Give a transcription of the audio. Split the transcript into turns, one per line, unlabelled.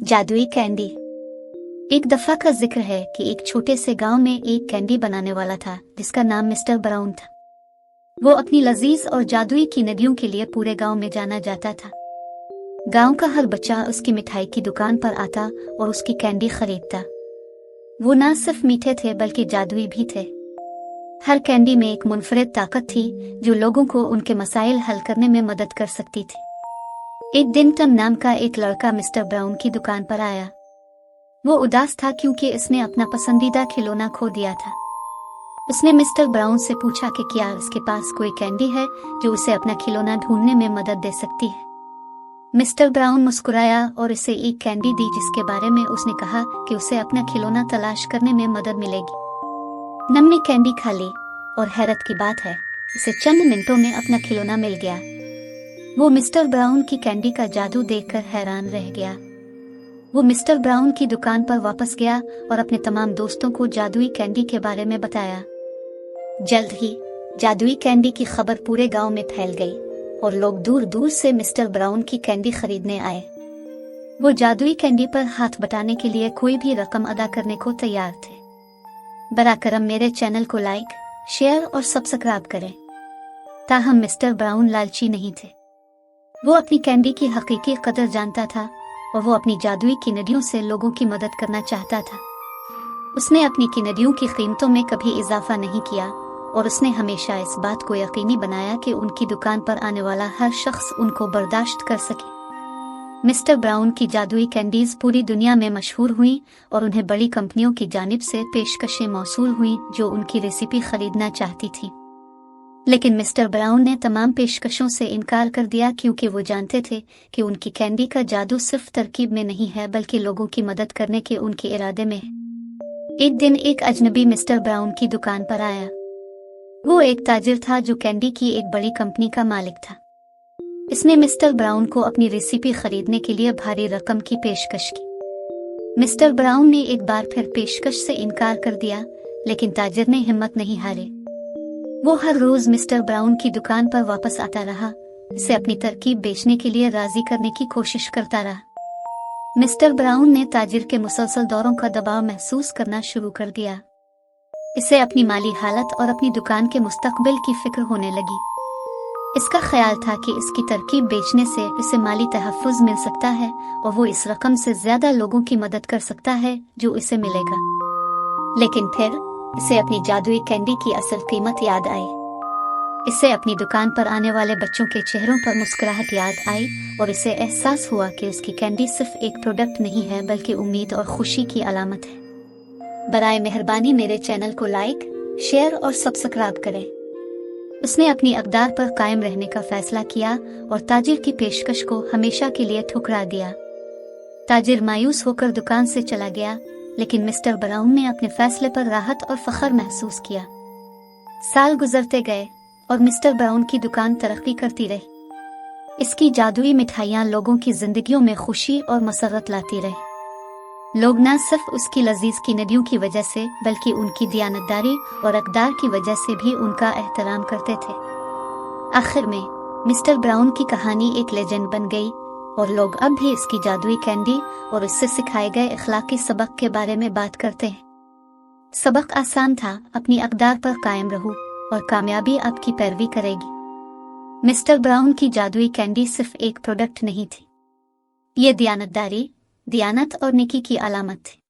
जादुई कैंडी। एक दफा का जिक्र है कि एक छोटे से गांव में एक कैंडी बनाने वाला था जिसका नाम मिस्टर ब्राउन था। वो अपनी लजीज और जादुई की नदियों के लिए पूरे गांव में जाना जाता था। गांव का हर बच्चा उसकी मिठाई की दुकान पर आता और उसकी कैंडी खरीदता। वो ना सिर्फ मीठे थे बल्कि जादुई भी थे। हर कैंडी में एक मुनफरिद ताकत थी जो लोगों को उनके मसाइल हल करने में मदद कर सकती थी। एक दिन टम नाम का एक लड़का मिस्टर ब्राउन की दुकान पर आया। वो उदास था क्योंकि इसने अपना पसंदीदा खिलौना खो दिया था। उसने मिस्टर ब्राउन से पूछा कि क्या उसके पास कोई कैंडी है जो उसे अपना खिलौना ढूंढने में मदद दे सकती है। मिस्टर ब्राउन मुस्कुराया और उसे एक कैंडी दी जिसके बारे में उसने कहा कि उसे अपना खिलौना तलाश करने में मदद मिलेगी। नम ने कैंडी खा ली और हैरत की बात है उसे चंद मिनटों में अपना खिलौना मिल गया। वो मिस्टर ब्राउन की कैंडी का जादू देखकर हैरान रह गया। वो मिस्टर ब्राउन की दुकान पर वापस गया और अपने तमाम दोस्तों को जादुई कैंडी के बारे में बताया। जल्द ही जादुई कैंडी की खबर पूरे गांव में फैल गई और लोग दूर दूर से मिस्टर ब्राउन की कैंडी खरीदने आए। वो जादुई कैंडी पर हाथ बटाने के लिए कोई भी रकम अदा करने को तैयार थे। बराकरम मेरे चैनल को लाइक, शेयर और सब्सक्राइब करें। ताहम मिस्टर ब्राउन लालची नहीं थे। वो अपनी कैंडी की हकीकी कदर जानता था और वो अपनी जादुई की नदियों से लोगों की मदद करना चाहता था। उसने अपनी की नदियों की कीमतों में कभी इजाफा नहीं किया और उसने हमेशा इस बात को यकीनी बनाया कि उनकी दुकान पर आने वाला हर शख्स उनको बर्दाश्त कर सके। मिस्टर ब्राउन की जादुई कैंडीज पूरी दुनिया में मशहूर हुई और उन्हें बड़ी कंपनियों की जानिब से पेशकशें मौसूल हुई जो उनकी रेसिपी खरीदना चाहती थी। लेकिन मिस्टर ब्राउन ने तमाम पेशकशों से इनकार कर दिया क्योंकि वो जानते थे कि उनकी कैंडी का जादू सिर्फ तरकीब में नहीं है बल्कि लोगों की मदद करने के उनके इरादे में है। एक दिन एक अजनबी मिस्टर ब्राउन की दुकान पर आया। वो एक ताजिर था जो कैंडी की एक बड़ी कंपनी का मालिक था। इसने मिस्टर ब्राउन को अपनी रेसिपी खरीदने के लिए भारी रकम की पेशकश की। मिस्टर ब्राउन ने एक बार फिर पेशकश से इनकार कर दिया लेकिन ताजिर ने हिम्मत नहीं हारी। वो हर रोज मिस्टर ब्राउन की दुकान पर वापस आता रहा, इसे अपनी तरकीब बेचने के लिए राजी करने की कोशिश करता रहा। मिस्टर ब्राउन ने ताजिर के मुसलसल दौरों का दबाव महसूस करना शुरू कर दिया। इसे अपनी माली हालत और अपनी दुकान के मुस्तकबिल की फिक्र होने लगी। इसका ख्याल था कि इसकी तरकीब बेचने से इसे माली तहफ़्फ़ुज़ मिल सकता है और वो इस रकम से ज्यादा लोगों की मदद कर सकता है जो इसे मिलेगा। लेकिन फिर इसे अपनी जादुई कैंडी की असल कीमत याद आई। इसे अपनी दुकान पर आने वाले बच्चों के चेहरों पर मुस्कुराहट याद आई और इसे एहसास हुआ कि उसकी कैंडी सिर्फ एक प्रोडक्ट नहीं है बल्कि उम्मीद और खुशी की अलामत है। बराए मेहरबानी मेरे चैनल को लाइक, शेयर और सब्सक्राइब करें। उसने अपनी अक़दार पर कायम रहने का फैसला किया और ताजिर की पेशकश को हमेशा के लिए ठुकरा दिया। ताजिर मायूस होकर दुकान से चला गया लेकिन मिस्टर ब्राउन ने अपने फैसले पर राहत और फख्र महसूस किया। साल गुजरते गए और मिस्टर ब्राउन की दुकान तरक्की करती रही। इसकी जादुई मिठाइयाँ लोगों की जिंदगियों में खुशी और मसरत लाती रही। लोग न सिर्फ उसकी लजीज की नदियों की वजह से बल्कि उनकी दियानतदारी और अक़दार की वजह से भी उनका एहतराम करते थे। आखिर में मिस्टर ब्राउन की कहानी एक लेजेंड बन गई और लोग अब भी इसकी जादुई कैंडी और इससे सिखाए गए इखलाकी सबक के बारे में बात करते हैं। सबक आसान था, अपनी अक़दार पर कायम रहो और कामयाबी आपकी पैरवी करेगी। मिस्टर ब्राउन की जादुई कैंडी सिर्फ एक प्रोडक्ट नहीं थी, ये दियानतदारी, दियानत और नेकी की अलामत थी।